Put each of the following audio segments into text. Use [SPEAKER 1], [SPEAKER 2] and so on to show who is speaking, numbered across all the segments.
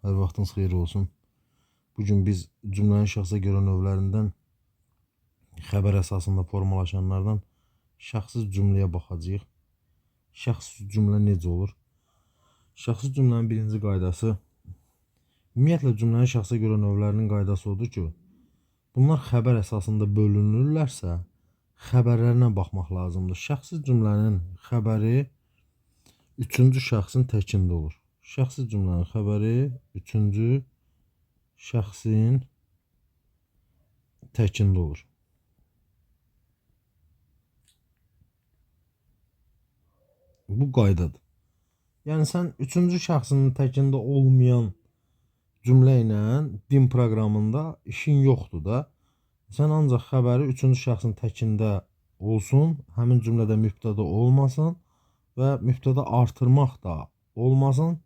[SPEAKER 1] Hər vaxtınız xeyir olsun. Bugün biz cümlənin şəxsə görə növlərindən xəbər əsasında formalaşanlardan şəxsiz cümləyə baxacağıq. Şəxsiz cümlə necə olur? Şəxsiz cümlənin birinci qaydası, ümumiyyətlə cümlənin şəxsə görə növlərinin qaydası odur ki, bunlar xəbər əsasında bölünürlərsə, xəbərlərinə baxmaq lazımdır. Şəxsiz cümlənin xəbəri üçüncü şəxsin təkində olur. Şəxsiz cümlənin xəbəri üçüncü şəxsin təkində olur. Bu qaydadır. Yəni sən üçüncü şəxsin təkində olmayan cümlə ilə din proqramında işin yoxdur da. Sən ancaq xəbəri üçüncü şəxsin təkində olsun, həmin cümlədə mübtəda olmasın və mübtəda artırmaq da olmasın.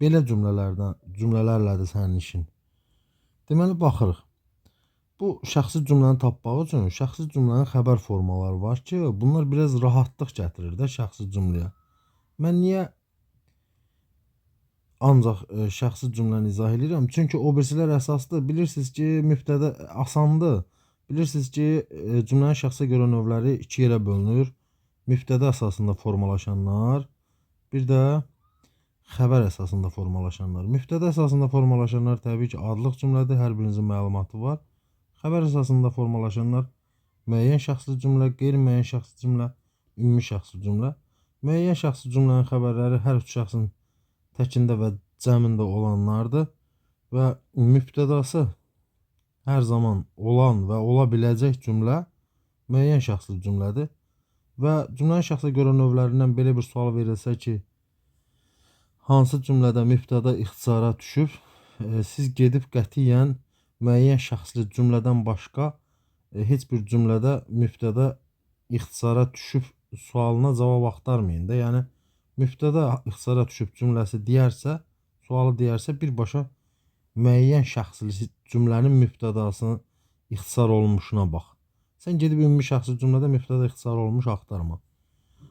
[SPEAKER 1] Belə cümlələrlədir sənin işin. Deməli, baxırıq. Bu şəxsi cümləni tapmaq üçün şəxsi cümlənin xəbər formaları var ki, bunlar biraz rahatlıq gətirir də şəxsi cümləyə. Mən niyə ancaq şəxsi cümləni izah edirəm? Çünki o birisilər əsasdır. Bilirsiniz ki, mübtəda asandır. Bilirsiniz ki, cümlənin şəxsə görə növləri iki yerə bölünür. Mübtəda əsasında formalaşanlar, bir də xəbər əsasında formalaşanlar. Mübtəda əsasında formalaşanlar təbii ki, adlıq cümlədir, hər birinizin məlumatı var. Xəbər əsasında formalaşanlar müəyyən şəxsli cümlə, qeyri-müəyyən şəxsli cümlə, ümumi şəxsli cümlə. Müəyyən şəxsli cümlənin xəbərləri hər üç şəxsin təkində və cəmində olanlardır və mübtədası hər zaman olan və ola biləcək cümlə müəyyən şəxsli cümlədir və cümlənin şəxsə görə növlərindən belə bir sual verilsə ki, hansı cümlədə mübtəda ixtisara düşüb, siz gedib qətiyyən müəyyən şəxsli cümlədən başqa heç bir cümlədə mübtəda ixtisara düşüb sualına cavab axtarmayın da. Yəni mübtəda ixtisara düşüb cümləsi deyərsə, sualı deyərsə, birbaşa müəyyən şəxsli cümlənin mübtədasının ixtisar olunmuşuna bax. Sən gedib ümumi şəxsli cümlədə mübtəda ixtisar olmuş axtarma.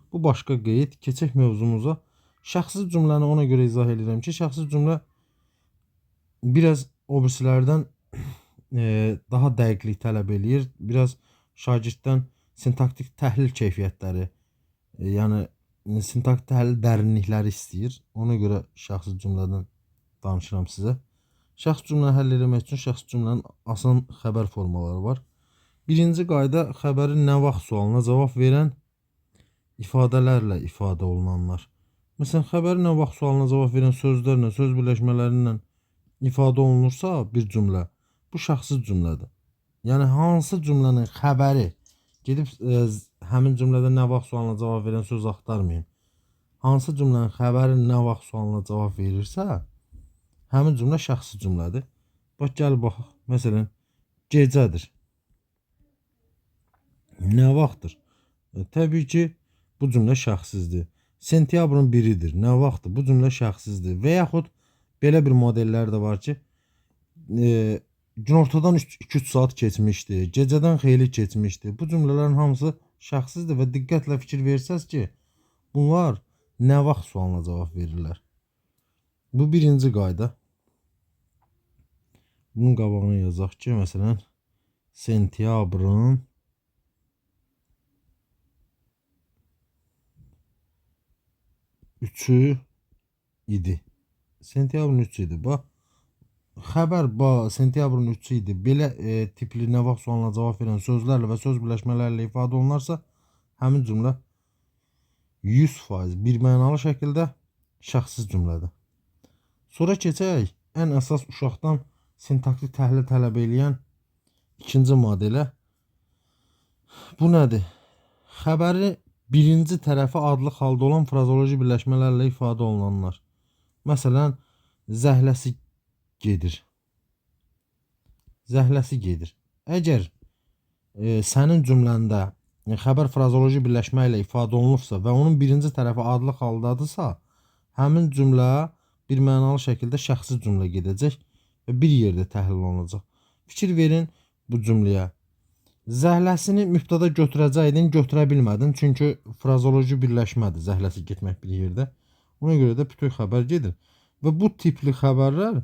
[SPEAKER 1] Bu başqa qeyd. Keçək mövzumuza. Şəxsiz cümləni ona görə izah edirəm ki, şəxsiz cümlə biraz o birisilərdən daha dəqiqlik tələb eləyir. Biraz şagirddən sintaktik təhlil keyfiyyətləri, yəni sintaktik təhlil dərinlikləri istəyir. Ona görə şəxsiz cümlədən danışıram sizə. Şəxsi cümləni həll etmək üçün şəxsi cümlənin asan xəbər formaları var. Birinci qayda, xəbərin nə vaxt sualına cavab verən ifadələrlə ifadə olunanlar. Məsələn, xəbərin nə vaxt sualına cavab verən sözlərlə, söz birləşmələrlə ifadə olunursa bir cümlə, bu şəxsiz cümlədir. Yəni hansı cümlənin xəbəri gedib həmin cümlədə nə vaxt sualına cavab verən söz axtarmayın. Hansı cümlənin xəbəri nə vaxt sualına cavab verirsə, həmin cümlə şəxsi cümlədir. Bax, gəl baxaq. Məsələn, gecədir. Nə vaxtdır? Təbii ki, bu cümlə şəxsizdir. Sentyabrın 1-idir. Nə vaxtdır? Bu cümlə şəxsizdir. Və yaxud belə bir modellər də var ki, günortadan 2-3 saat keçmişdi, gecədən xeyli keçmişdi. Bu cümlələrin hamısı şəxsizdir və diqqətlə fikir versəz ki, bunlar nə vaxt sualına cavab verirlər. Bu birinci qayda. Bunun qabağına yazaq ki, məsələn, sentyabrın 3-ü idi. Sentyabrın 3-ü idi. Bax, xəbər sentyabrın 3-ü idi. Belə tipli nə vaxt sualına cavab verən sözlərlə və söz birləşmələrlə ifadə olunarsa, həmin cümlə 100% birmənalı şəkildə şəxsiz cümlədir. Sonra keçək ən əsas uşaqdan sintaktik təhlil tələb eləyən ikinci modelə. Bu nədir? Xəbəri birinci tərəfi adlı halda olan frazoloji birləşmələrlə ifadə olunanlar. Məsələn, zəhləsi gedir. Zəhləsi gedir. Əgər sənin cümləndə xəbər frazoloji birləşmə ilə ifadə olunursa və onun birinci tərəfi adlı haldadırsa, həmin cümlə birmənalı şəkildə şəxsi cümlə gedəcək və bir yerdə təhlil olunacaq. Fikir verin bu cümləyə. Zəhləsini mübtəda götürəcəydin, götürə bilmədin. Çünki frazoloji birləşmədir, zəhləsi getmək bir yerdə. Ona görə də bütün xəbər gedir. Və bu tipli xəbərlər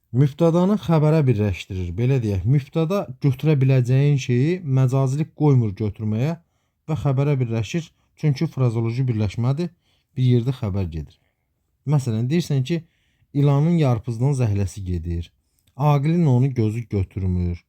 [SPEAKER 1] Mübtədanı xəbərə birləşdirir. Belə deyək, mübtəda götürə biləcəyin şeyi məcazilik qoymur götürməyə və xəbərə birləşir. Çünki frazoloji birləşmədir. Bir yerdə xəbər gedir. Məsələn, deyirsən ki, ilanın yarpızdan zəhləsi gedir. Aqilin onu gözü götürmür.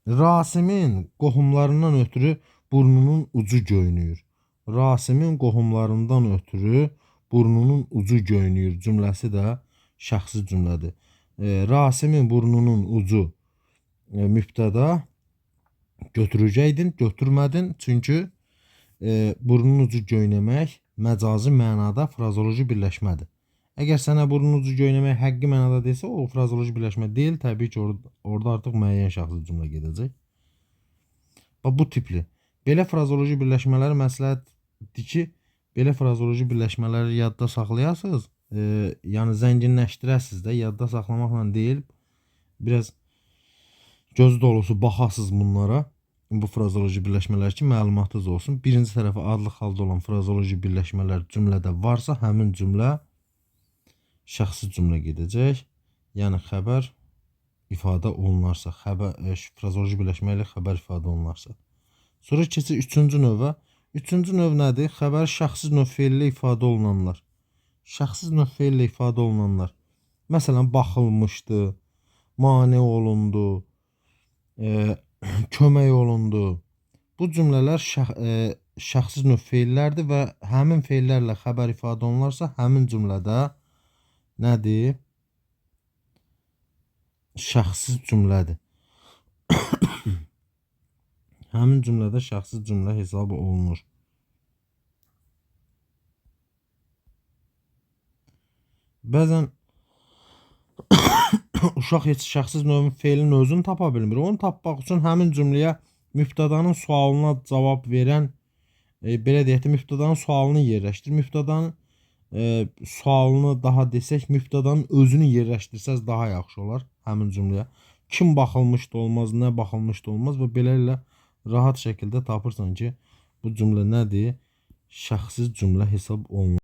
[SPEAKER 1] Rasimin qohumlarından ötürü burnunun ucu göynüyür. Rasimin qohumlarından ötürü burnunun ucu göynüyür cümləsi də şəxsi cümlədir. Rasimin burnunun ucu mübtəda, götürəcəydin, götürmədin. Çünki burnun ucu göynəmək məcazi mənada frazoloji birləşmədir. Əgər sənə burnun ucu göynəmək həqqi mənada desə, o frazoloji birləşmə deyil. Təbii ki, orada artıq müəyyən şəxsi cümlə gedəcək. Bu tipli. Belə frazoloji birləşmələri məsləhətdir ki, belə frazoloji birləşmələri yadda saxlayasınız. Yəni zənginləşdirəsiniz də, yadda saxlamaqla deyil. Biraz göz dolusu baxasınız bunlara. Bu frazoloji birləşmələr ki, məlumatınız olsun. Birinci tərəfə adlı xalda olan frazoloji birləşmələr cümlədə varsa, həmin cümlə şəxsi cümlə gedəcək. Yəni xəbər ifadə olunarsa, frazoloji birləşmə ilə xəbər ifadə olunarsa. Sonra keçir üçüncü növə. Üçüncü növ nədir? Xəbər şəxsi növ feillə ifadə olunanlar. Şəxsiz növ feillə ifadə olunanlar. Məsələn, baxılmışdı, mane olundu, kömək olundu. Bu cümlələr şəxsiz növ feillərdir və həmin feillərlə xəbər ifadə olunarsa, həmin cümlədə nədir? Şəxsiz cümlədir. Həmin cümlədə şəxsiz cümlə hesab olunur. Bəzən uşaq heç şəxsiz növün feilin özünü tapa bilmir. Onu tapmaq üçün həmin cümləyə mübtədanın sualına cavab verən, belə deyək də, mübtədanın sualını yerləşdir. Mübtədanın sualını daha desək, mübtədanın özünü yerləşdirsəz daha yaxşı olar həmin cümləyə. Kim baxılmışdı olmaz, nə baxılmışdı olmaz və beləliklə rahat şəkildə tapırsan ki, bu cümlə nədir? Şəxsiz cümlə hesab olunur.